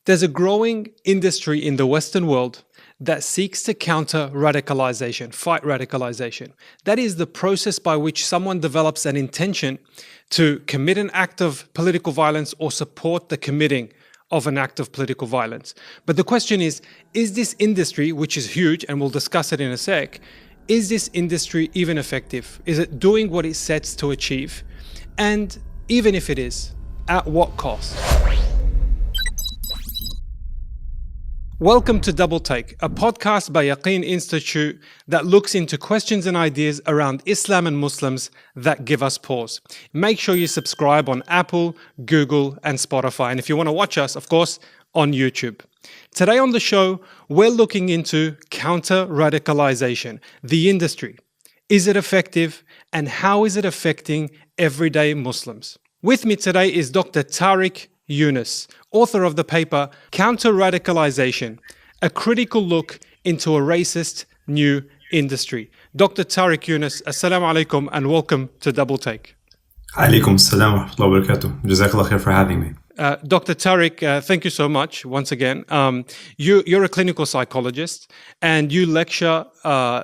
There's a growing industry in the Western world that seeks to counter radicalization, fight radicalization. That is the process by which someone develops an intention to commit an act of political violence or support the committing of an act of political violence. But the question is this industry, which is huge, and we'll discuss it in a sec, is this industry even effective? Is it doing what it sets to achieve? And even if it is, at what cost? Welcome to DoubleTake, a podcast by Yaqeen Institute that looks into questions and ideas around Islam and Muslims that give us pause. Make sure you subscribe on Apple, Google, and Spotify. And if you want to watch us, of course, on YouTube. Today on the show, we're looking into counter-radicalization, the industry. Is it effective? And how is it affecting everyday Muslims? With me today is Dr. Tarek Younis, author of the paper Counter-Radicalization, a critical look into a racist new industry. Dr. Tarek Younis, assalamu alaikum and welcome to DoubleTake. Alaikum assalam wa rahmatullahi wa barakatuh. Jazakallah khair for having me. Dr. Tarek, thank you so much once again. You're a clinical psychologist and you lecture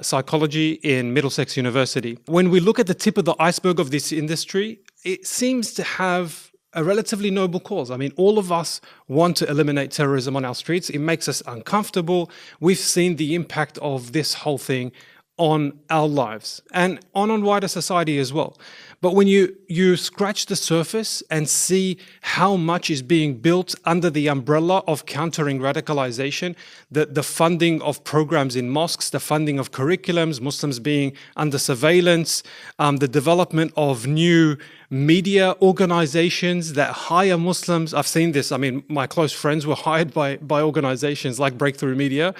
psychology in Middlesex University. When we look at the tip of the iceberg of this industry, it seems to have a relatively noble cause. I mean, all of us want to eliminate terrorism on our streets. It makes us uncomfortable. We've seen the impact of this whole thing on our lives and on wider society as well. But when you scratch the surface and see how much is being built under the umbrella of countering radicalization, the funding of programs in mosques, the funding of curriculums, Muslims being under surveillance, the development of new media organizations that hire Muslims. I've seen this. I mean, my close friends were hired by organizations like Breakthrough Media,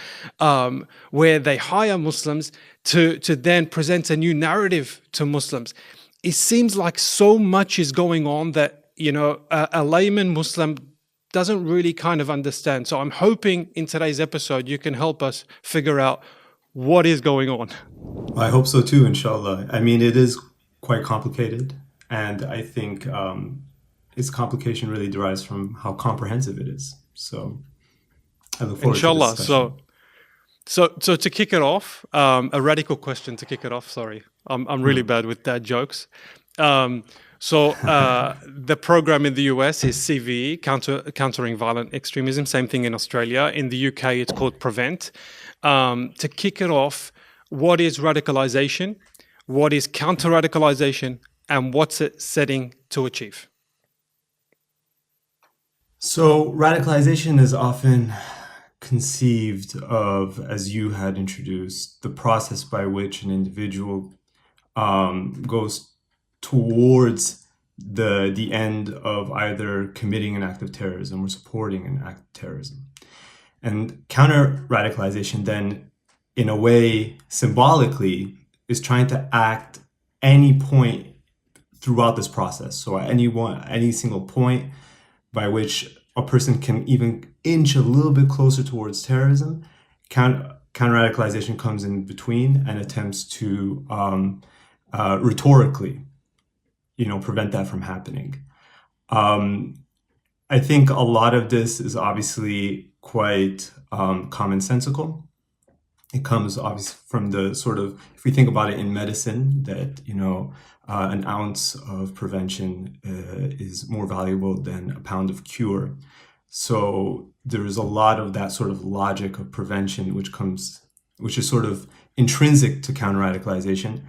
where they hire Muslims to then present a new narrative to Muslims. It seems like so much is going on that, a layman Muslim doesn't really kind of understand. So I'm hoping in today's episode, you can help us figure out what is going on. I hope so too, inshallah. I mean, it is quite complicated. And I think its complication really derives from how comprehensive it is. So I look forward to this discussion. So to kick it off, a radical question to kick it off. Sorry, I'm really bad with dad jokes. The program in the US is CVE, Countering Violent Extremism. Same thing in Australia. In the UK, it's called Prevent. To kick it off, what is radicalization? What is counter-radicalization? And what's it setting to achieve? So radicalization is often conceived of, as you had introduced, the process by which an individual goes towards the end of either committing an act of terrorism or supporting an act of terrorism. And counter-radicalization then, in a way, symbolically, is trying to act any point throughout this process. So at any single point by which a person can even inch a little bit closer towards terrorism, counter-radicalization comes in between and attempts to rhetorically, prevent that from happening. I think a lot of this is obviously quite commonsensical. It comes obviously from the sort of, if we think about it in medicine, that, an ounce of prevention is more valuable than a pound of cure. So there is a lot of that sort of logic of prevention, which is sort of intrinsic to counter-radicalization.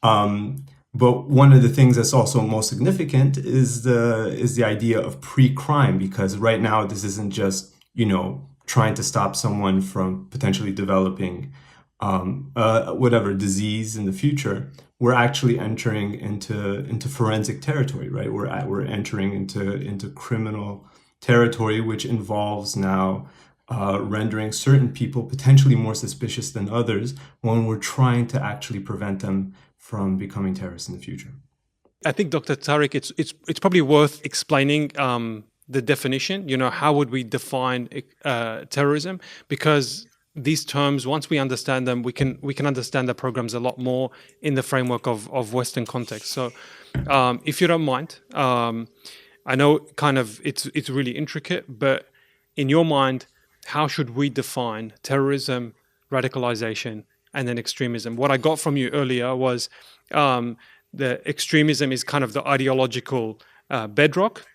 But one of the things that's also most significant is the idea of pre-crime, because right now this isn't just, trying to stop someone from potentially developing whatever disease in the future. We're actually entering into forensic territory, right? We're entering into criminal territory, which involves now rendering certain people potentially more suspicious than others when we're trying to actually prevent them from becoming terrorists in the future. I think, Dr. Tarek, it's probably worth explaining the definition. How would we define terrorism? Because these terms, once we understand them, we can understand the programs a lot more in the framework of Western context. So, if you don't mind, I know kind of it's really intricate, but in your mind, how should we define terrorism, radicalization, and then extremism? What I got from you earlier was the extremism is kind of the ideological bedrock.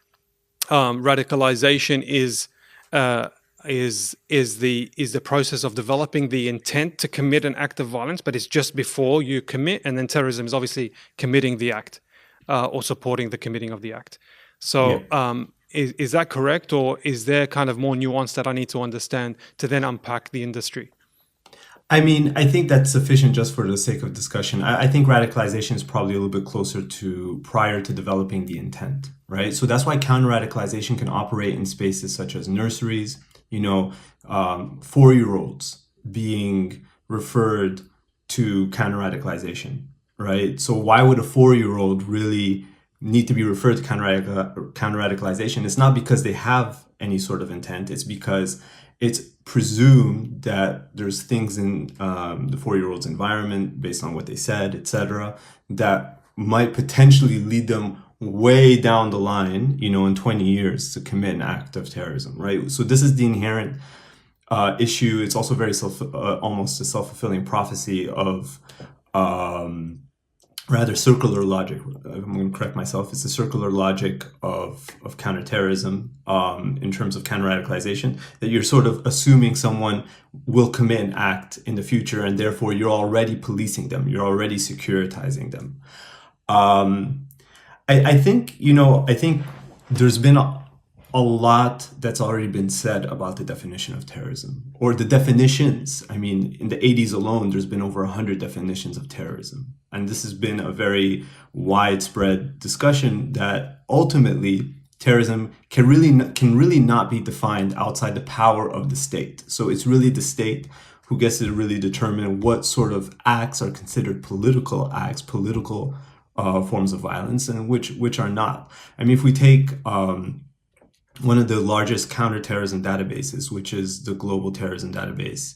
Radicalization is the process of developing the intent to commit an act of violence, but it's just before you commit. And then terrorism is obviously committing the act or supporting the committing of the act. So is that correct, or is there kind of more nuance that I need to understand to then unpack the industry? I mean, I think that's sufficient just for the sake of discussion. I think radicalization is probably a little bit closer to prior to developing the intent, right? So that's why counter-radicalization can operate in spaces such as nurseries, 4-year-olds being referred to counter-radicalization, right? So why would a 4-year-old really need to be referred to counter-radicalization? It's not because they have any sort of intent. It's because it's presumed that there's things in the 4-year-old's environment, based on what they said, etc., that might potentially lead them way down the line, in 20 years to commit an act of terrorism, right? So this is the inherent issue. It's also very almost a self-fulfilling prophecy of rather circular logic. I'm going to correct myself. It's a circular logic of counterterrorism in terms of counter-radicalization, that you're sort of assuming someone will commit an act in the future, and therefore you're already policing them. You're already securitizing them. I think there's been a lot that's already been said about the definition of terrorism, or the definitions. I mean, in the 80s alone, there's been over 100 definitions of terrorism. And this has been a very widespread discussion that ultimately terrorism can really not be defined outside the power of the state. So it's really the state who gets to really determine what sort of acts are considered political acts, political forms of violence, and which are not. I mean, if we take one of the largest counterterrorism databases, which is the Global Terrorism Database,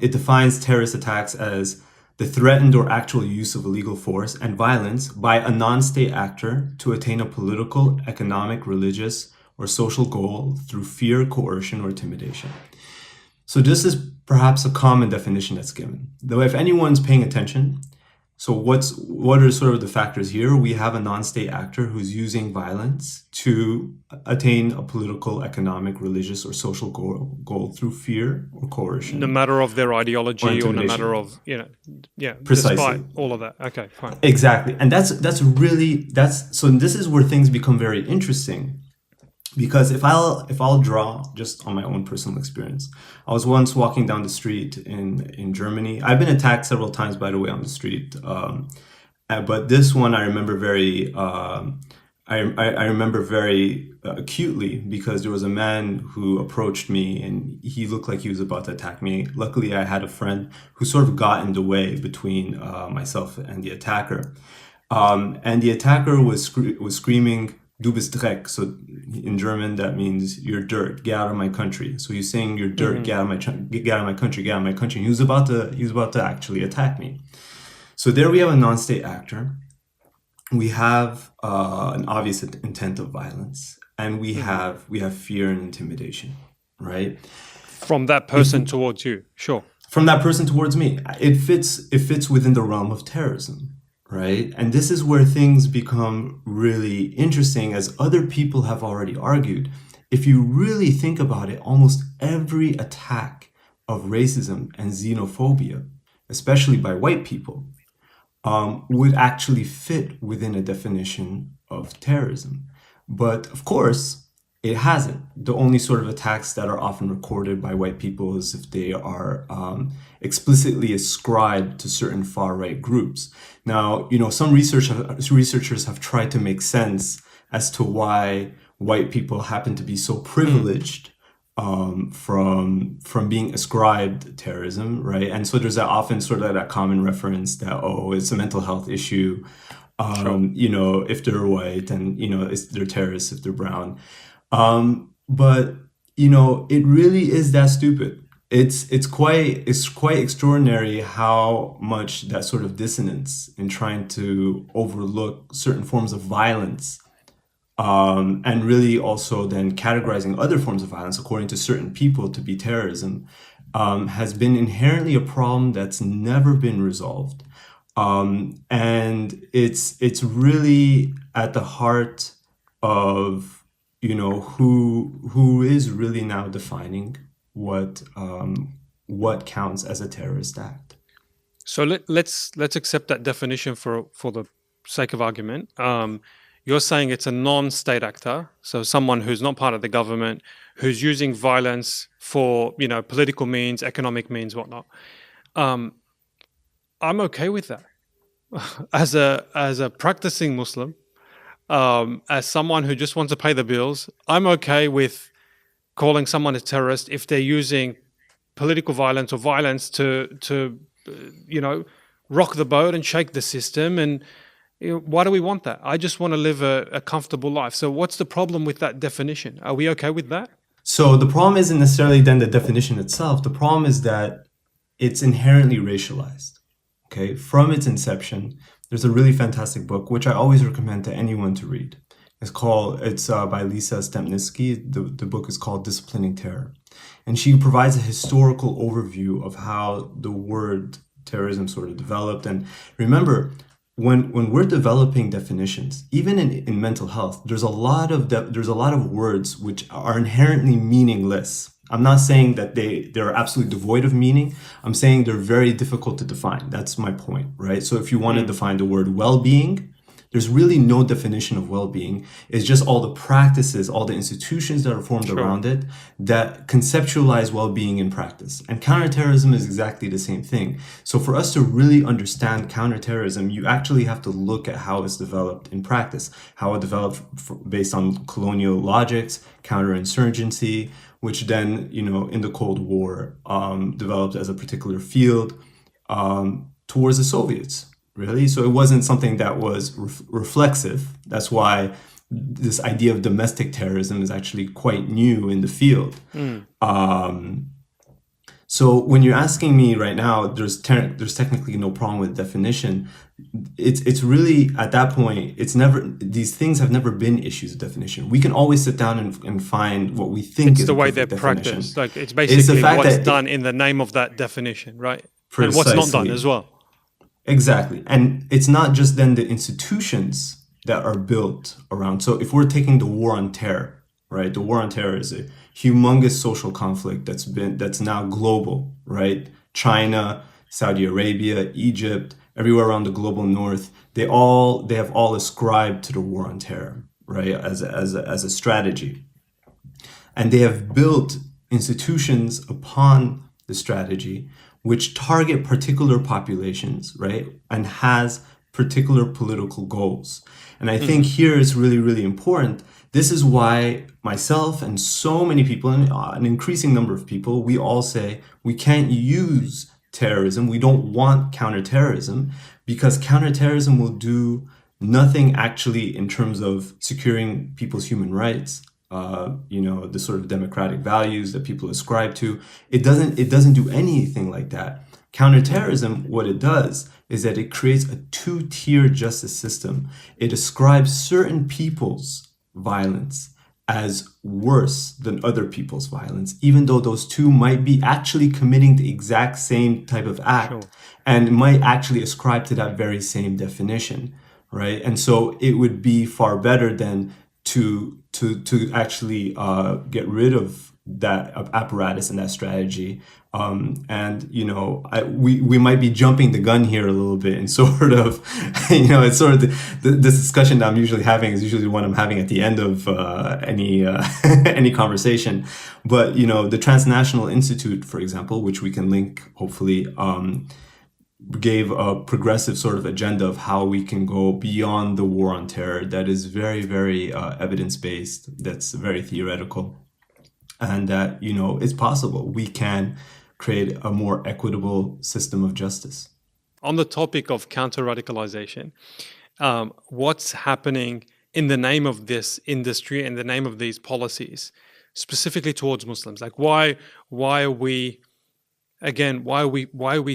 it defines terrorist attacks as the threatened or actual use of illegal force and violence by a non-state actor to attain a political, economic, religious, or social goal through fear, coercion, or intimidation. So this is perhaps a common definition that's given. Though if anyone's paying attention, so what are sort of the factors here? We have a non-state actor who's using violence to attain a political, economic, religious, or social goal through fear or coercion. No matter of their ideology, or no matter of, Precisely. Despite all of that. Okay, fine. Exactly. And so this is where things become very interesting. Because if I'll draw just on my own personal experience, I was once walking down the street in Germany. I've been attacked several times, by the way, on the street. But this one I remember very acutely, because there was a man who approached me and he looked like he was about to attack me. Luckily, I had a friend who sort of got in the way between myself and the attacker. And the attacker was screaming, "Du bist Dreck." So in German, that means "you're dirt. Get out of my country." So he's saying, "You're dirt. Get out of my country. Get out of my country." And he was about to actually attack me. So there we have a non-state actor. We have an obvious intent of violence, and we have fear and intimidation, right? From that person towards you, sure. From that person towards me, it fits within the realm of terrorism. Right? And this is where things become really interesting, as other people have already argued. If you really think about it, almost every attack of racism and xenophobia, especially by white people, would actually fit within a definition of terrorism. But of course, it hasn't. The only sort of attacks that are often recorded by white people is if they are explicitly ascribed to certain far-right groups. Now, some researchers have tried to make sense as to why white people happen to be so privileged from being ascribed terrorism, right? And so there's often sort of that common reference that, it's a mental health issue. Sure. If they're white, and they're terrorists if they're brown. But it really is that stupid. It's quite extraordinary how much that sort of dissonance in trying to overlook certain forms of violence and really also then categorizing other forms of violence according to certain people to be terrorism, has been inherently a problem that's never been resolved. And it's really at the heart of, you know, who is really now defining what counts as a terrorist act. So let's accept that definition for the sake of argument. You're saying it's a non-state actor, so someone who's not part of the government, who's using violence for, you know, political means, economic means, whatnot. I'm okay with that. As a practicing Muslim, as someone who just wants to pay the bills, I'm okay with calling someone a terrorist if they're using political violence or violence to you know, rock the boat and shake the system. And you know, why do we want that? I just want to live a comfortable life. So what's the problem with that definition? Are we okay with that? So the problem isn't necessarily then the definition itself. The problem is that it's inherently racialized. Okay, from its inception, there's a really fantastic book which I always recommend to anyone to read. It's by Lisa Stempniski. The book is called Disciplining Terror. And she provides a historical overview of how the word terrorism sort of developed. And remember, when we're developing definitions, even in mental health, there's a lot of words which are inherently meaningless. I'm not saying that they're absolutely devoid of meaning. I'm saying they're very difficult to define. That's my point, right? So if you want to define the word well-being, there's really no definition of well-being. It's just all the practices, all the institutions that are formed around it that conceptualize well-being in practice. And counterterrorism is exactly the same thing. So for us to really understand counterterrorism, you actually have to look at how it's developed in practice, how it developed based on colonial logics, counterinsurgency, which then, you know, in the Cold War developed as a particular field towards the Soviets. Really? So it wasn't something that was reflexive. That's why this idea of domestic terrorism is actually quite new in the field. So when you're asking me right now, there's technically no problem with definition. It's really, at that point, these things have never been issues of definition. We can always sit down and find what we think is the way they're practiced. Like it's basically what's done in the name of that definition, right? Precisely. And what's not done as well. Exactly. And it's not just then the institutions that are built around. So if we're taking the war on terror, right? The war on terror is a humongous social conflict that's now global, right? China, Saudi Arabia, Egypt, everywhere around the global north, they have all ascribed to the war on terror, right? As a strategy. And they have built institutions upon the strategy which target particular populations, right? And has particular political goals. And I think here is really, really important. This is why myself and so many people, and an increasing number of people, we all say we can't use terrorism. We don't want counterterrorism because counterterrorism will do nothing actually in terms of securing people's human rights. The sort of democratic values that people ascribe to. It doesn't do anything like that. Counterterrorism, what it does is that it creates a two-tier justice system. It ascribes certain people's violence as worse than other people's violence, even though those two might be actually committing the exact same type of act and might actually ascribe to that very same definition, right? And so it would be far better than to actually get rid of that apparatus and that strategy. We might be jumping the gun here a little bit and sort of, it's sort of this discussion that I'm usually having is usually the one I'm having at the end of any conversation. But, the Transnational Institute, for example, which we can link, hopefully, gave a progressive sort of agenda of how we can go beyond the war on terror that is very, very evidence-based, that's very theoretical, and that, it's possible. We can create a more equitable system of justice. On the topic of counter-radicalization, what's happening in the name of this industry, in the name of these policies, specifically towards Muslims? Like why are we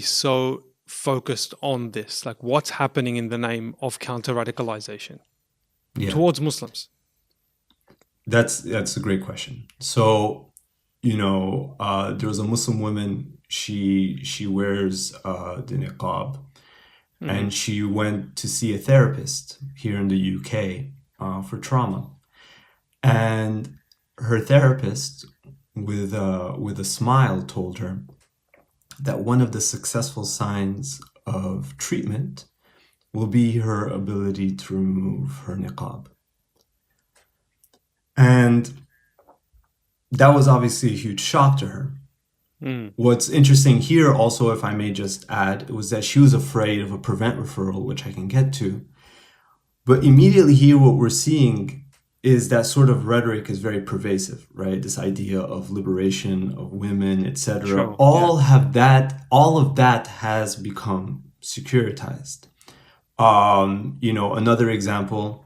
so focused on this? Like what's happening in the name of counter-radicalization towards Muslims? That's a great question. So, there was a Muslim woman. She wears the niqab, and she went to see a therapist here in the UK for trauma. And her therapist, with a smile, told her that one of the successful signs of treatment will be her ability to remove her niqab. And that was obviously a huge shock to her. What's interesting here also, if I may just add, was that she was afraid of a prevent referral, which I can get to. But immediately here, what we're seeing is that sort of rhetoric is very pervasive, right? This idea of liberation of women, etc. Sure, All of that has become securitized. Another example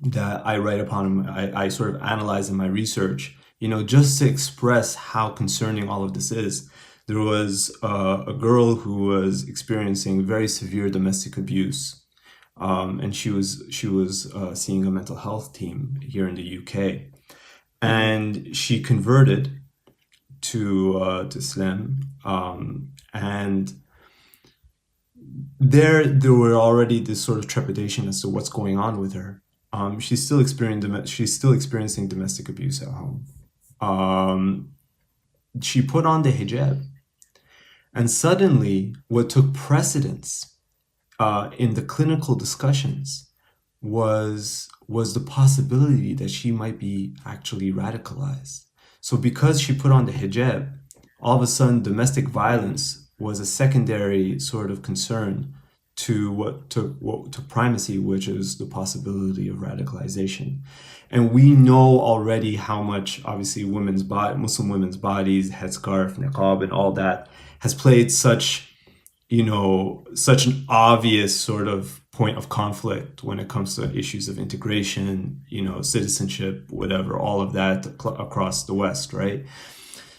that I write upon, I sort of analyze in my research, just to express how concerning all of this is. There was a girl who was experiencing very severe domestic abuse, and she was seeing a mental health team here in the UK, and she converted to Islam, and there were already this sort of trepidation as to what's going on with her. She's still experiencing domestic abuse at home. She put on the hijab, and suddenly what took precedence in the clinical discussions was the possibility that she might be actually radicalized. So because she put on the hijab, all of a sudden domestic violence was a secondary sort of concern to what took primacy, which is the possibility of radicalization. And we know already how much, obviously, Muslim women's bodies, headscarf, niqab, and all that has played such an obvious sort of point of conflict when it comes to issues of integration, citizenship, whatever, all of that across the West, right?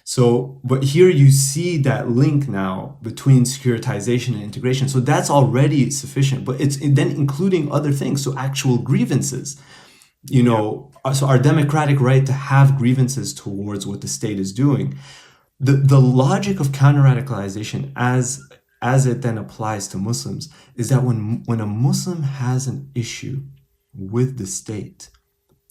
So, but here you see that link now between securitization and integration. So that's already sufficient, but it's then including other things. So actual grievances, so our democratic right to have grievances towards what the state is doing. The logic of counter-radicalization as it then applies to Muslims is that when a Muslim has an issue with the state,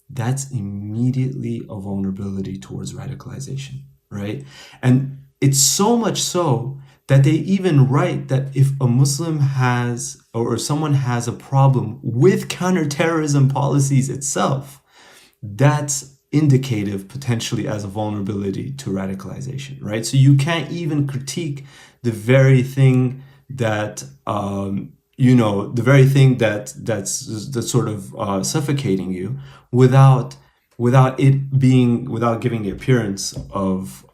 that's immediately a vulnerability towards radicalization. Right? And it's so much so that they even write that if a Muslim has, or someone has a problem with counterterrorism policies itself, that's indicative potentially as a vulnerability to radicalization, right? So you can't even critique the very thing that's sort of suffocating you without giving the appearance of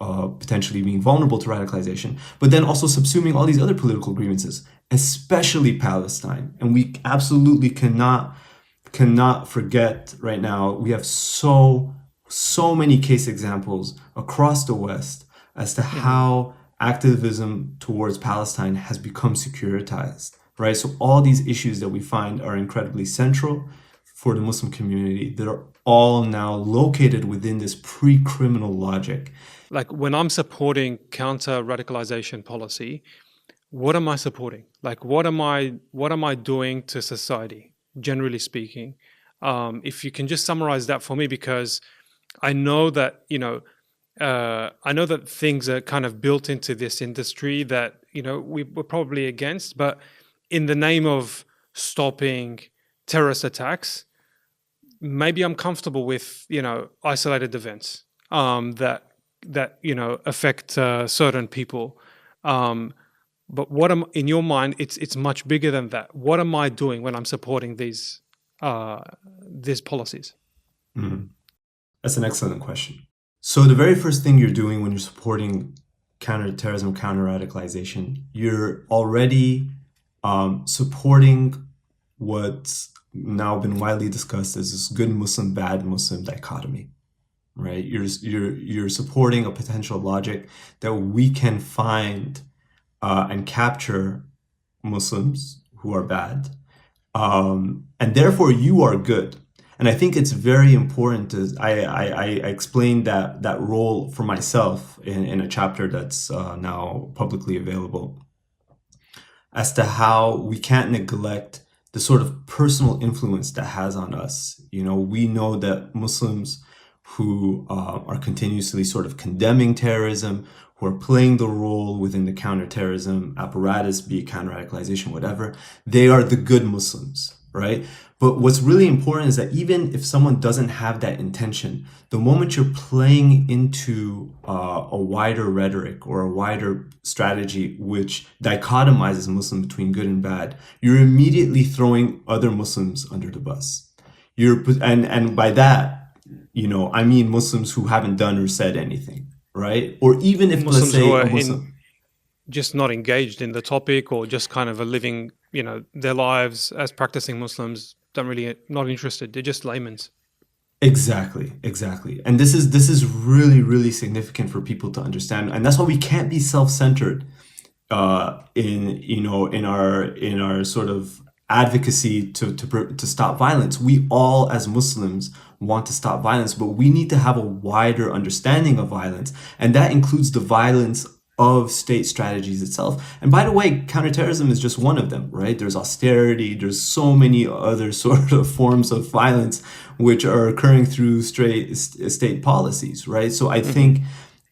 potentially being vulnerable to radicalization, but then also subsuming all these other political grievances, especially Palestine. And we absolutely cannot forget right now, we have so many case examples across the West as to how activism towards Palestine has become securitized, right? So all these issues that we find are incredibly central for the Muslim community that are all now located within this pre-criminal logic. Like when I'm supporting counter-radicalization policy, what am I supporting? Like what am I doing to society, generally speaking? If you can just summarize that for me, because I know that things are kind of built into this industry that we're probably against, but in the name of stopping terrorist attacks, maybe I'm comfortable with isolated events that affect certain people. But in your mind, it's much bigger than that. What am I doing when I'm supporting these policies? That's an excellent question. So the very first thing you're doing when you're supporting counterterrorism, counter-radicalization, you're already supporting what's now been widely discussed as this good Muslim, bad Muslim dichotomy, right? You're supporting a potential logic that we can find and capture Muslims who are bad, and therefore you are good. And I think it's very important to, I explained that role for myself in a chapter that's now publicly available, as to how we can't neglect the sort of personal influence that has on us. You know, we know that Muslims who are continuously sort of condemning terrorism, who are playing the role within the counterterrorism apparatus, be it counter-radicalization, whatever, they are the good Muslims, right? But what's really important is that even if someone doesn't have that intention, the moment you're playing into a wider rhetoric or a wider strategy which dichotomizes Muslim between good and bad, you're immediately throwing other Muslims under the bus. And by that, you know, I mean Muslims who haven't done or said anything, right? Or even if, Muslims let's say, who are a Muslim, just not engaged in the topic, or just kind of a living, you know, their lives as practicing Muslims, not interested. They're just laymen's. exactly, exactly. And this is really, really significant for people to understand. And that's why we can't be self-centered in our sort of advocacy to stop violence. We all as Muslims want to stop violence, but we need to have a wider understanding of violence, and that includes the violence of state strategies itself. And by the way, counterterrorism is just one of them, right? There's austerity, there's so many other sort of forms of violence which are occurring through state policies, right? So I think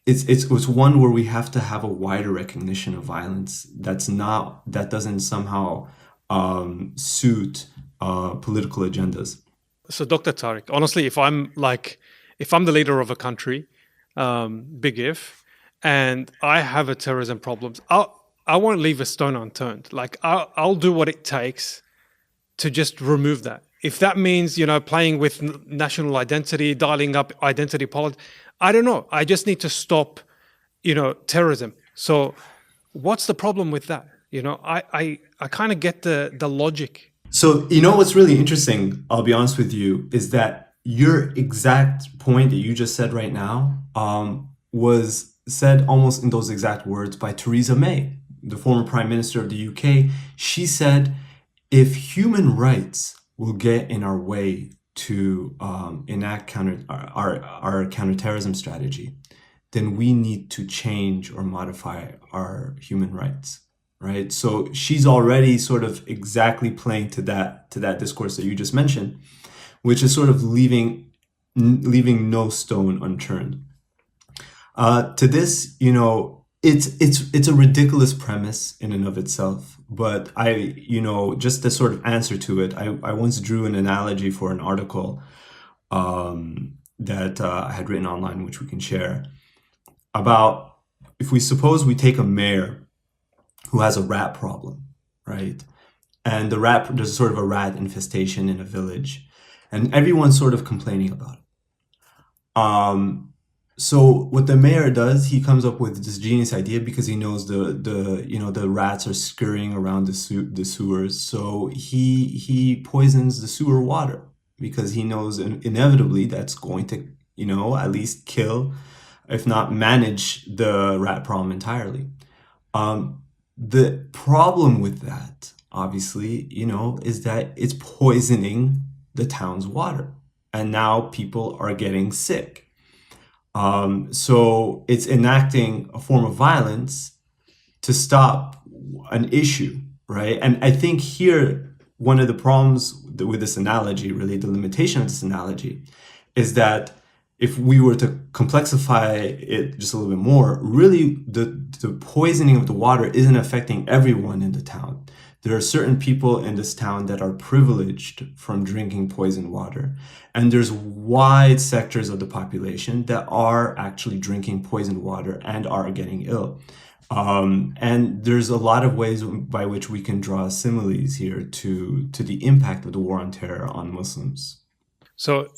it's one where we have to have a wider recognition of violence that doesn't somehow suit political agendas. So, Dr. Tariq, honestly, if I'm the leader of a country, big if, and I have a terrorism problems, I won't leave a stone unturned. Like I'll do what it takes to just remove that. If that means, you know, playing with national identity, dialing up identity politics, I don't know. I just need to stop, you know, terrorism. So what's the problem with that? You know, I kind of get the logic. So, you know, what's really interesting, I'll be honest with you, is that your exact point that you just said right now was said almost in those exact words by Theresa May, the former Prime Minister of the UK. She said, if human rights will get in our way to enact our counterterrorism strategy, then we need to change or modify our human rights, right? So she's already sort of exactly playing to that discourse that you just mentioned, which is sort of leaving no stone unturned. To this, you know, it's a ridiculous premise in and of itself, but just to sort of answer to it, I once drew an analogy for an article that I had written online, which we can share, about if we suppose we take a mayor who has a rat problem, right? And there's sort of a rat infestation in a village, and everyone's sort of complaining about it. So what the mayor does, he comes up with this genius idea, because he knows the rats are scurrying around the sewers. So he poisons the sewer water, because he knows inevitably that's going to, you know, at least kill, if not manage, the rat problem entirely. The problem with that, obviously, you know, is that it's poisoning the town's water, and now people are getting sick. So it's enacting a form of violence to stop an issue, right? And I think here, one of the problems with this analogy, really the limitation of this analogy, is that if we were to complexify it just a little bit more, really the poisoning of the water isn't affecting everyone in the town. There are certain people in this town that are privileged from drinking poisoned water. And there's wide sectors of the population that are actually drinking poisoned water and are getting ill. And there's a lot of ways by which we can draw similes here to the impact of the war on terror on Muslims. So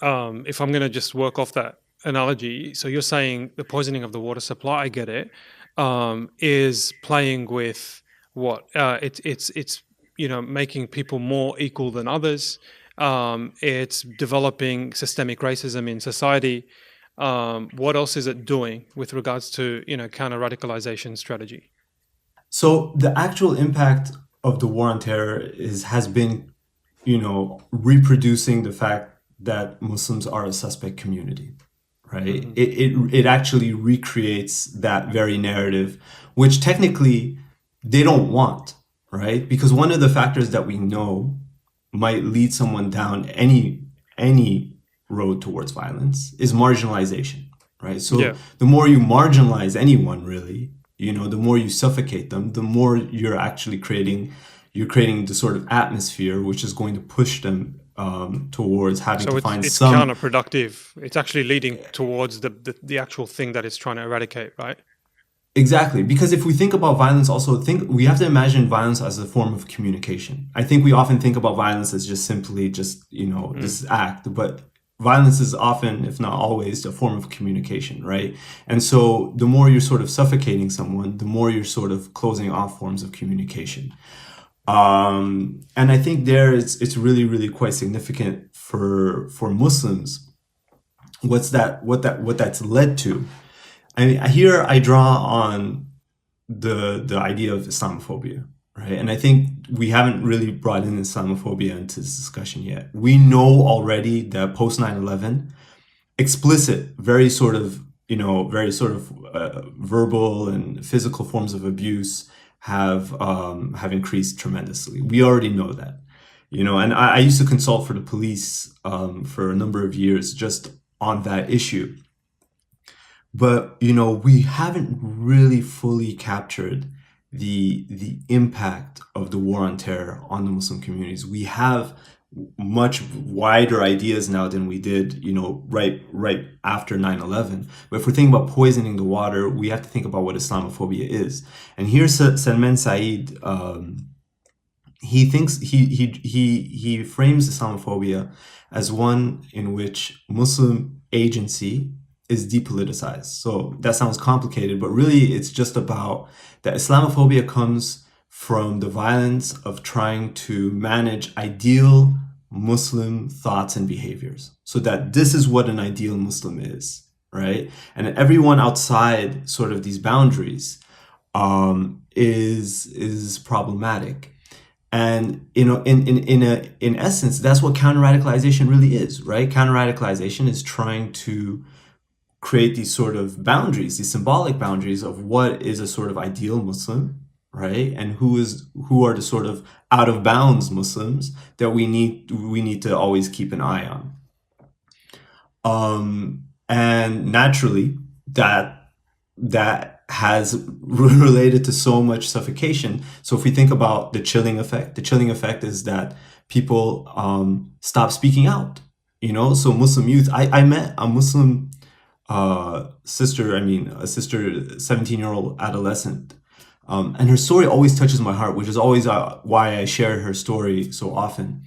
if I'm going to just work off that analogy, so you're saying the poisoning of the water supply, I get it, is playing with what? It's you know, making people more equal than others. It's developing systemic racism in society. What else is it doing with regards to, you know, counter-radicalization strategy? So the actual impact of the war on terror has been, you know, reproducing the fact that Muslims are a suspect community, right? It actually recreates that very narrative, which technically they don't want, right? Because one of the factors that we know might lead someone down any road towards violence is marginalization, right? So Yeah. the more you marginalize anyone, really, the more you suffocate them, the more you're creating the sort of atmosphere which is going to push them towards having So to it's find it's some. counterproductive. It's actually leading towards the actual thing that it's trying to eradicate, right? Exactly, because if we think about violence, also think we have to imagine violence as a form of communication. I think we often think about violence as just simply this act, but violence is often, if not always, a form of communication, right? And so the more you're sort of suffocating someone, the more you're sort of closing off forms of communication. And I think it's really, really quite significant for Muslims. What that's led to. I mean, here I draw on the idea of Islamophobia, right? And I think we haven't really brought in Islamophobia into this discussion yet. We know already that post 9/11, explicit, very sort of verbal and physical forms of abuse have increased tremendously. We already know that, and I used to consult for the police for a number of years just on that issue. But we haven't really fully captured the impact of the war on terror on the Muslim communities. We have much wider ideas now than we did, right after 9/11. But if we're thinking about poisoning the water, we have to think about what Islamophobia is. And here, Salman Saeed, he thinks he frames Islamophobia as one in which Muslim agency is depoliticized. So that sounds complicated, but really it's just about that Islamophobia comes from the violence of trying to manage ideal Muslim thoughts and behaviors. So that this is what an ideal Muslim is, right? And everyone outside sort of these boundaries is problematic. And in essence, that's what counter-radicalization really is, right? Counter-radicalization is trying to create these sort of boundaries, these symbolic boundaries of what is a sort of ideal Muslim, right? And who are the sort of out of bounds Muslims that we need to always keep an eye on. And naturally, that has related to so much suffocation. So if we think about the chilling effect is that people stop speaking out. So Muslim youth. I met a Muslim a sister, 17-year-old adolescent. And her story always touches my heart, which is always why I share her story so often.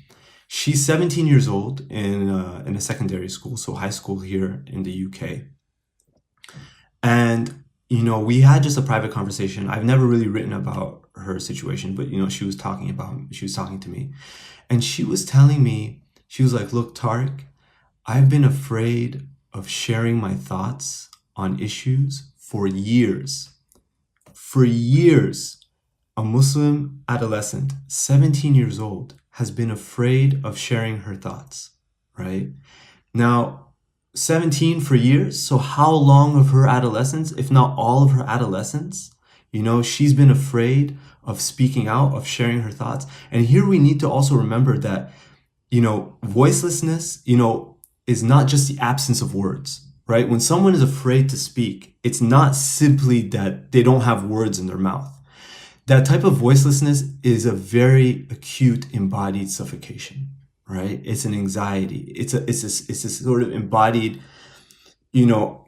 She's 17 years old in a secondary school, so high school here in the UK. And, we had just a private conversation. I've never really written about her situation, but, she was talking to me. And she was telling me, she was like, look, Tarek, I've been afraid of sharing my thoughts on issues for years. For years, a Muslim adolescent, 17 years old, has been afraid of sharing her thoughts, right? Now, 17 for years, so how long of her adolescence, if not all of her adolescence, she's been afraid of speaking out, of sharing her thoughts. And here we need to also remember that, voicelessness, is not just the absence of words, right? When someone is afraid to speak, it's not simply that they don't have words in their mouth. That type of voicelessness is a very acute embodied suffocation, right? It's an anxiety. It's a sort of embodied,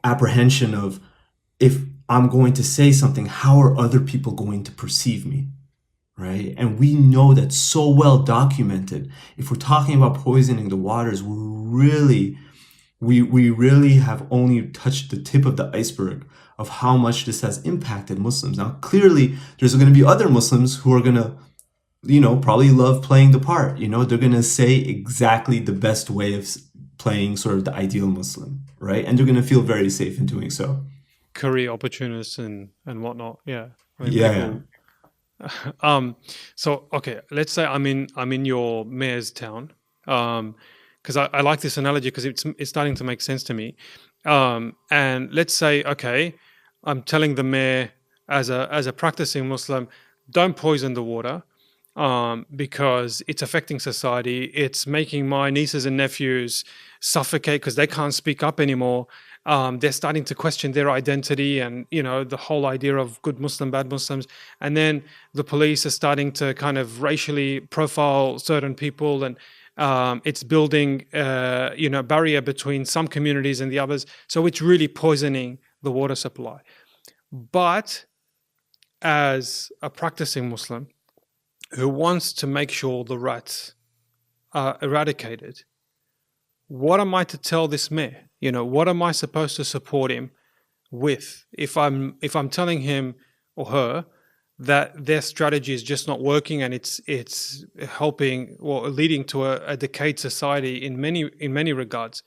apprehension of, if I'm going to say something, how are other people going to perceive me? Right? And we know that's so well documented. If we're talking about poisoning the waters, we really have only touched the tip of the iceberg of how much this has impacted Muslims. Now, clearly, there's going to be other Muslims who are going to, probably love playing the part. They're going to say exactly the best way of playing sort of the ideal Muslim, right? And they're going to feel very safe in doing so. Career opportunists and whatnot. Yeah. Yeah. So okay, let's say I'm in your mayor's town. because I like this analogy because it's starting to make sense to me. And let's say, okay, I'm telling the mayor as a practicing Muslim, don't poison the water because it's affecting society. It's making my nieces and nephews suffocate because they can't speak up anymore. They're starting to question their identity and, the whole idea of good Muslim, bad Muslims. And then the police are starting to kind of racially profile certain people, and it's building, a barrier between some communities and the others. So it's really poisoning the water supply. But as a practicing Muslim who wants to make sure the rats are eradicated, what am I to tell this mayor? What am I supposed to support him with if I'm telling him or her that their strategy is just not working and it's helping or leading to a decayed society in many regards?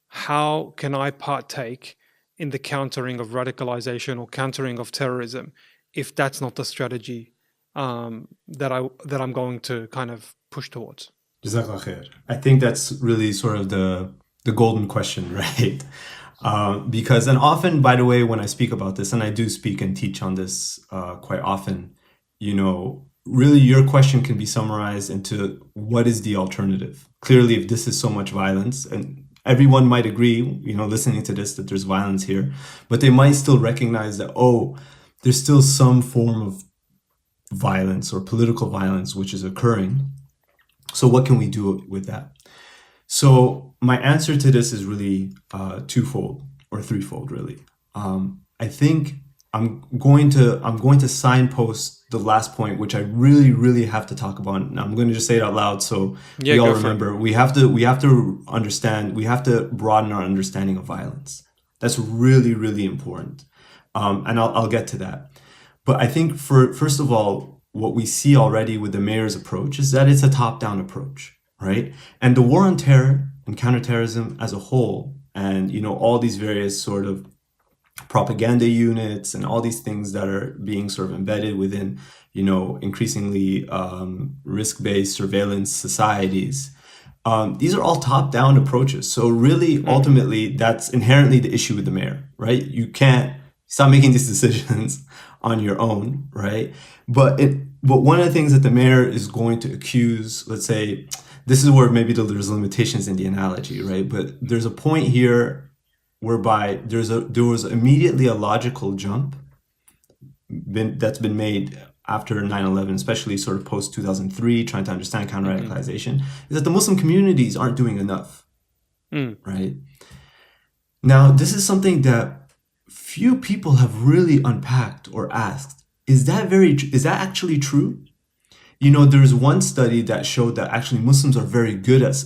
How can I partake in the countering of radicalization or countering of terrorism if that's not the strategy that I'm going to kind of push towards? Jazakallah khair. I think that's really sort of the golden question, right? Because, and often, by the way, when I speak about this, and I do speak and teach on this quite often, really your question can be summarized into what is the alternative? Clearly, if this is so much violence, and everyone might agree, listening to this, that there's violence here, but they might still recognize that, there's still some form of violence or political violence which is occurring. So what can we do with that? So my answer to this is really twofold or threefold, really. I think I'm going to signpost the last point, which I really, really have to talk about. And I'm going to just say it out loud so we all remember. We have to understand. We have to broaden our understanding of violence. That's really, really important. And I'll get to that. But I think first of all, what we see already with the mayor's approach is that it's a top-down approach, right? And the war on terror and counterterrorism as a whole, and all these various sort of propaganda units and all these things that are being sort of embedded within, increasingly risk-based surveillance societies. These are all top-down approaches. So really, ultimately, that's inherently the issue with the mayor, right? You can't stop making these decisions on your own, right? But one of the things that the mayor is going to accuse, let's say, this is where maybe there's limitations in the analogy, right? But there's a point here whereby there was immediately a logical jump that's been made after 9/11, especially sort of post 2003, trying to understand counter-radicalization, is that the Muslim communities aren't doing enough, right? Now, this is something that few people have really unpacked or asked. Is that actually true? There's one study that showed that actually Muslims are very good at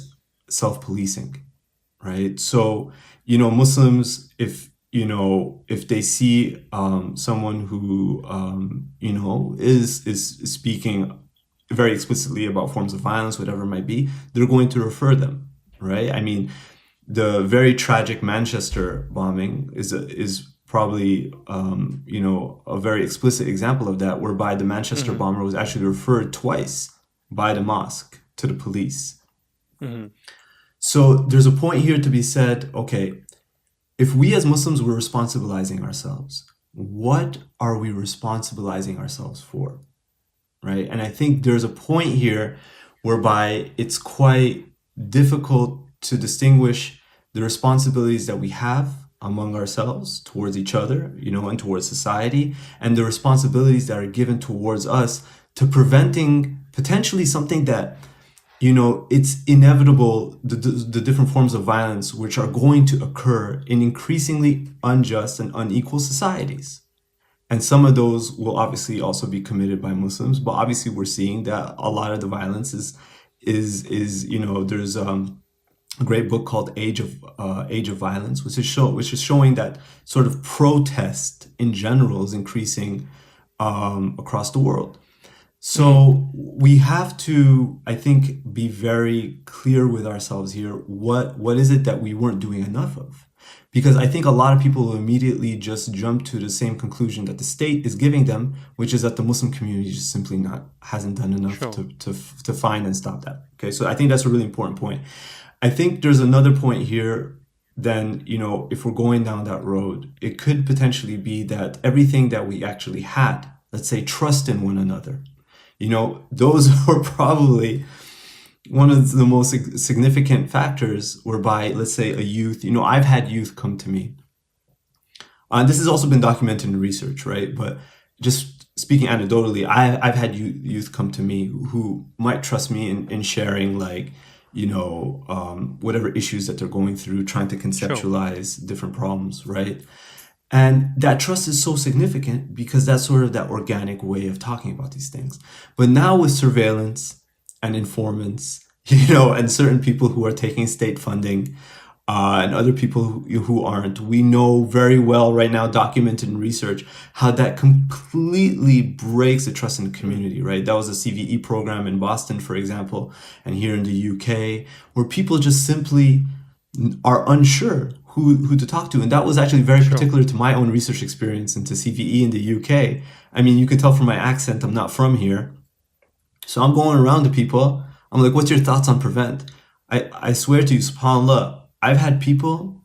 self-policing, right? So, Muslims, if they see someone who, is speaking very explicitly about forms of violence, whatever it might be, they're going to refer them, right? I mean, the very tragic Manchester bombing is probably, a very explicit example of that, whereby the Manchester bomber was actually referred twice by the mosque to the police. So there's a point here to be said, okay, if we as Muslims were responsibilizing ourselves, what are we responsibilizing ourselves for, right? And I think there's a point here whereby it's quite difficult to distinguish the responsibilities that we have among ourselves, towards each other, and towards society, and the responsibilities that are given towards us to preventing potentially something that, it's inevitable, the different forms of violence which are going to occur in increasingly unjust and unequal societies. And some of those will obviously also be committed by Muslims, but obviously we're seeing that a lot of the violence is there's a great book called Age of Violence, which is showing that sort of protest in general is increasing across the world. So we have to, I think, be very clear with ourselves here. What is it that we weren't doing enough of? Because I think a lot of people will immediately just jump to the same conclusion that the state is giving them, which is that the Muslim community just simply hasn't done enough to find and stop that. Okay, so I think that's a really important point. I think there's another point here. Then, you know, if we're going down that road, it could potentially be that everything that we actually had, let's say trust in one another, you know, those are probably one of the most significant factors whereby, let's say, a youth, you know, I've had youth come to me. This has also been documented in research, right? But just speaking anecdotally, I've had youth come to me who might trust me in sharing, like, you know, whatever issues that they're going through, trying to conceptualize different problems, right? And that trust is so significant because that's sort of that organic way of talking about these things. But now with surveillance and informants, you know, and certain people who are taking state funding, and other people who aren't, we know very well right now, documented in research, how that completely breaks the trust in the community, right? That was a CVE program in Boston, for example, and here in the UK, where people just simply are unsure who to talk to. And that was actually very particular to my own research experience into CVE in the UK. I mean, you can tell from my accent, I'm not from here. So I'm going around to people. I'm like, what's your thoughts on Prevent? I swear to you, subhanAllah, I've had people,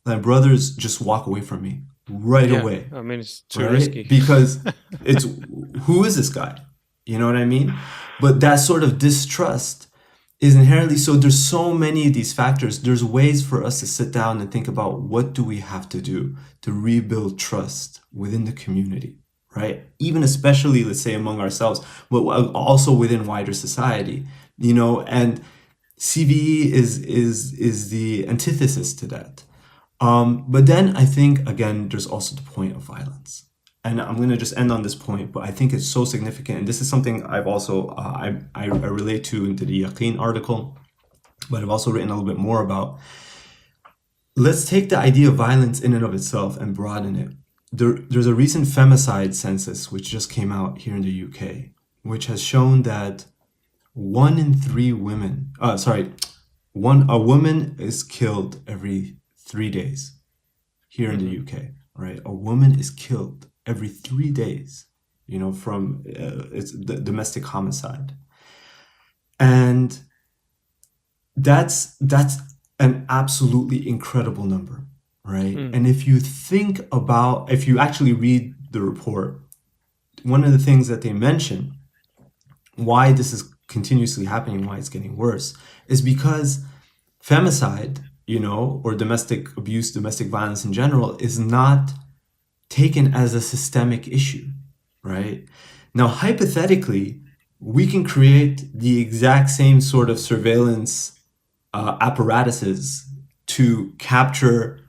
my brothers, just walk away from me right away. I mean, it's too risky. Because it's, who is this guy? You know what I mean? But that sort of distrust is inherently, so there's so many of these factors. There's ways for us to sit down and think about what do we have to do to rebuild trust within the community, right? Even especially, let's say, among ourselves, but also within wider society, you know, and CVE is the antithesis to that. But then I think, again, there's also the point of violence. And I'm going to just end on this point, but I think it's so significant. And this is something I've also, I relate to into the Yaqeen article, but I've also written a little bit more about. Let's take the idea of violence in and of itself and broaden it. There's a recent femicide census, which just came out here in the UK, which has shown that 1 in 3 women, a woman is killed every 3 days here in the UK, right? A woman is killed every 3 days, you know, from it's the domestic homicide. And that's an absolutely incredible number, right? And if you think about, if you actually read the report, one of the things that they mention, why this is continuously happening, why it's getting worse, is because femicide, you know, or domestic abuse, domestic violence in general, is not taken as a systemic issue, right? Now, hypothetically, we can create the exact same sort of surveillance apparatuses to capture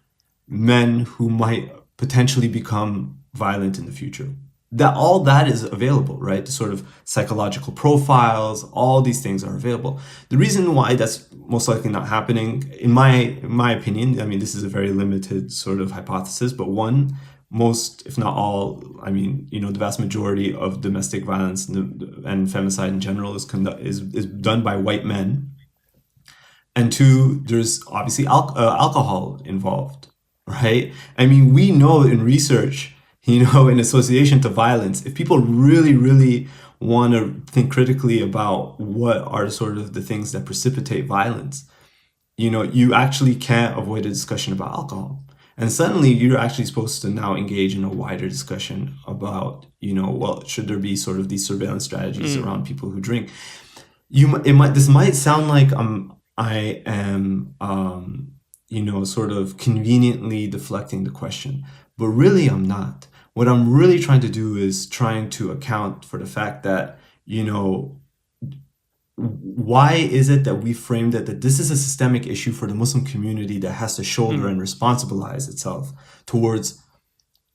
men who might potentially become violent in the future. That all that is available, right? The sort of psychological profiles, all these things are available. The reason why that's most likely not happening, in my opinion, I mean, this is a very limited sort of hypothesis, but one, most, if not all, I mean, you know, the vast majority of domestic violence and femicide in general is done by white men. And 2, there's obviously alcohol involved, right? I mean, we know in research, you know, in association to violence, if people really, really want to think critically about what are sort of the things that precipitate violence, you know, you actually can't avoid a discussion about alcohol. And suddenly you're actually supposed to now engage in a wider discussion about, you know, well, should there be sort of these surveillance strategies around people who drink? This might sound like I am, you know, sort of conveniently deflecting the question, but really I'm not. What I'm really trying to do is trying to account for the fact that, you know, why is it that we framed it that this is a systemic issue for the Muslim community that has to shoulder and responsibilize itself towards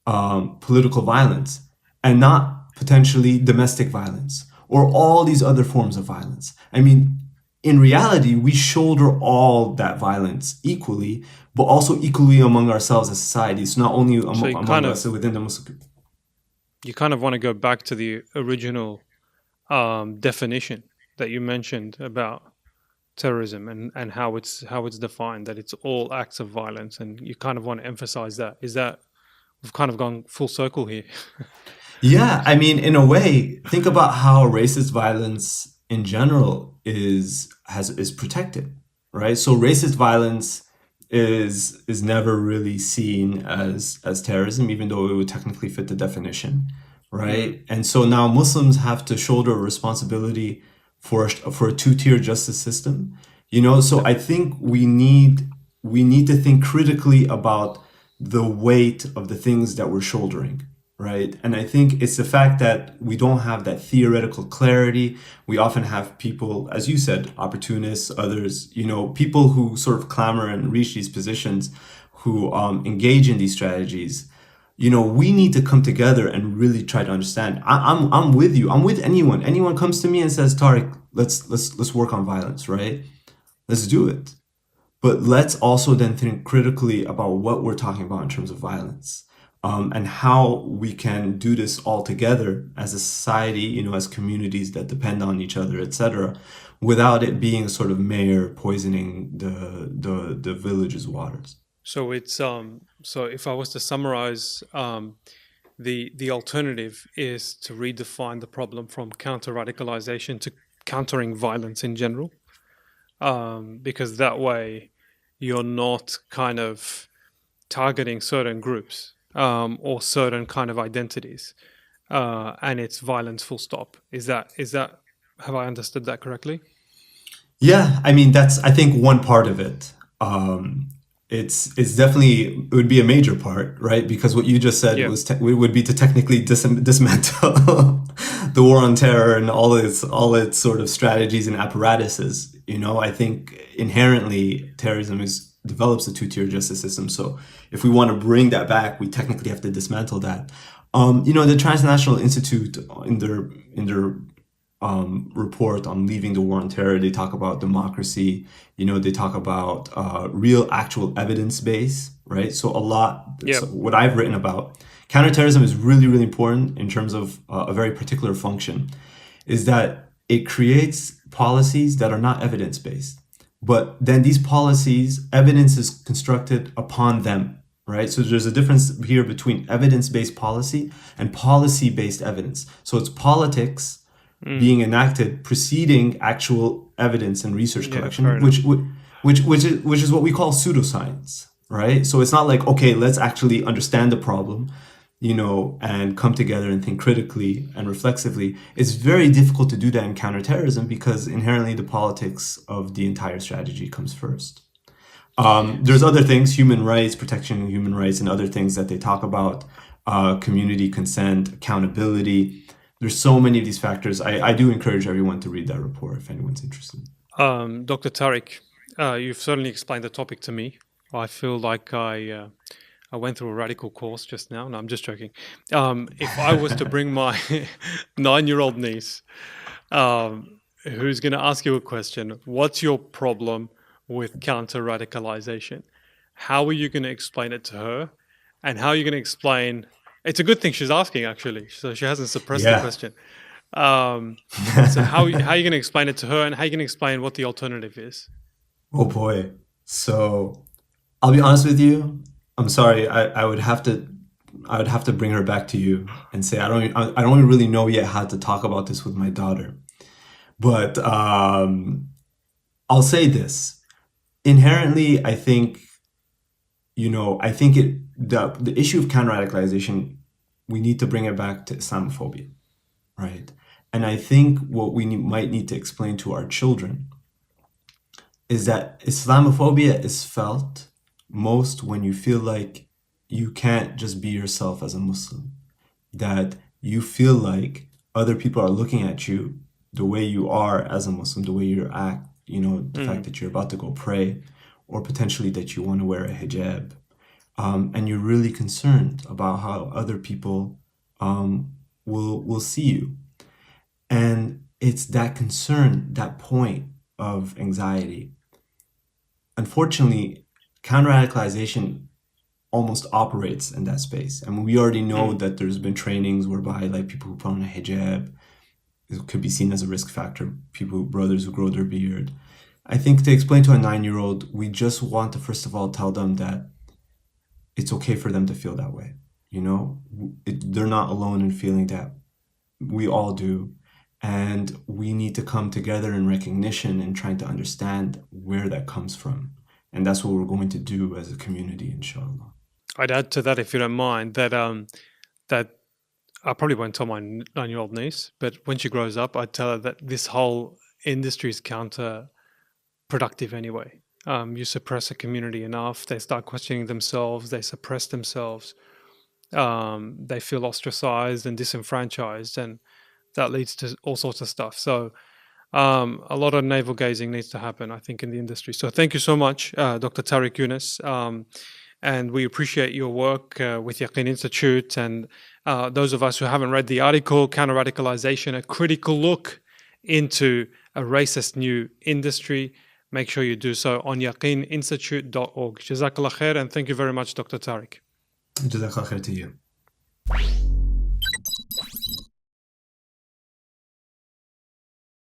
political violence and not potentially domestic violence or all these other forms of violence? I mean, in reality, we shoulder all that violence equally, but also equally among ourselves as society. It's not only among us within the Muslim community. You kind of want to go back to the original definition that you mentioned about terrorism and how it's defined, that it's all acts of violence, and you kind of want to emphasize that. Is that we've kind of gone full circle here? Yeah, I mean, in a way, think about how racist violence in general is protected, right? So racist violence is never really seen as terrorism, even though it would technically fit the definition, right? And so now Muslims have to shoulder a responsibility for a two-tier justice system, So I think we need to think critically about the weight of the things that we're shouldering, right? And I think it's the fact that we don't have that theoretical clarity. We often have people, as you said, opportunists, others, people who sort of clamor and reach these positions, who engage in these strategies. We need to come together and really try to understand. I'm with you. I'm with anyone. Anyone comes to me and says, Tarek, let's work on violence, right? Let's do it. But let's also then think critically about what we're talking about in terms of violence, and how we can do this all together as a society, as communities that depend on each other, etc., without it being sort of mayor poisoning the village's waters. So it's so if I was to summarize, the alternative is to redefine the problem from counter-radicalization to countering violence in general, because that way you're not kind of targeting certain groups, or certain kind of identities, and it's violence full stop. Is that have I understood that correctly? Yeah, I mean that's I think one part of it. It's definitely it would be a major part, right? Because what you just said Yeah. would be to technically dismantle the war on terror and all its sort of strategies and apparatuses. I think inherently terrorism develops a two-tier justice system. So if we want to bring that back, we technically have to dismantle that. The Transnational Institute in their report on leaving the war on terror, they talk about democracy. They talk about real, actual evidence base, right? So Yeah. so what I've written about counterterrorism is really, really important in terms of a very particular function, is that it creates policies that are not evidence based, but then these policies, evidence is constructed upon them. Right. So there's a difference here between evidence-based policy and policy-based evidence. So it's politics being enacted preceding actual evidence and research Yeah. collection, Fair enough. which is what we call pseudoscience, right? So it's not like, okay, let's actually understand the problem, and come together and think critically and reflexively. It's very difficult to do that in counterterrorism because inherently the politics of the entire strategy comes first. There's other things, human rights, protection of human rights, and other things that they talk about, community consent, accountability. There's so many of these factors. I do encourage everyone to read that report if anyone's interested. Dr. Tariq, you've certainly explained the topic to me. I feel like I went through a radical course just now. No, I'm just joking. If I was to bring my 9-year-old niece, who's going to ask you a question, what's your problem with counter-radicalization? How are you going to explain it to her? And how are you going to explain... It's a good thing she's asking, actually, so she hasn't suppressed the Yeah. question. So how are you going to explain it to her, and how are you going to explain what the alternative is? Oh boy. So I'll be honest with you. I'm sorry. I would have to bring her back to you and say I don't really know yet how to talk about this with my daughter. But I'll say this. Inherently, I think the issue of counter-radicalization, we need to bring it back to Islamophobia, right? And I think what we might need to explain to our children is that Islamophobia is felt most when you feel like you can't just be yourself as a Muslim, that you feel like other people are looking at you the way you are as a Muslim, the way you act, the fact that you're about to go pray, or potentially that you want to wear a hijab. And you're really concerned about how other people will see you. And it's that concern, that point of anxiety. Unfortunately, counter-radicalization almost operates in that space. And we already know that there's been trainings whereby like people who put on a hijab, it could be seen as a risk factor, brothers who grow their beard. I think to explain to a 9-year-old, we just want to first of all tell them that it's okay for them to feel that way. They're not alone in feeling that. We all do. And we need to come together in recognition and trying to understand where that comes from. And that's what we're going to do as a community, inshallah. I'd add to that, if you don't mind, that that I probably won't tell my 9-year-old niece, but when she grows up, I'd tell her that this whole industry is counterproductive anyway. You suppress a community enough, they start questioning themselves, they suppress themselves, they feel ostracized and disenfranchised, and that leads to all sorts of stuff. So a lot of navel gazing needs to happen, I think, in the industry. So thank you so much, Dr. Tarek Younis. And we appreciate your work with Yaqeen Institute. And those of us who haven't read the article, Counter-Radicalization, a critical look into a racist new industry, make sure you do so on yaqeeninstitute.org. Jazakallah khair, and thank you very much, Dr. Tarek. Jazakallah khair to you.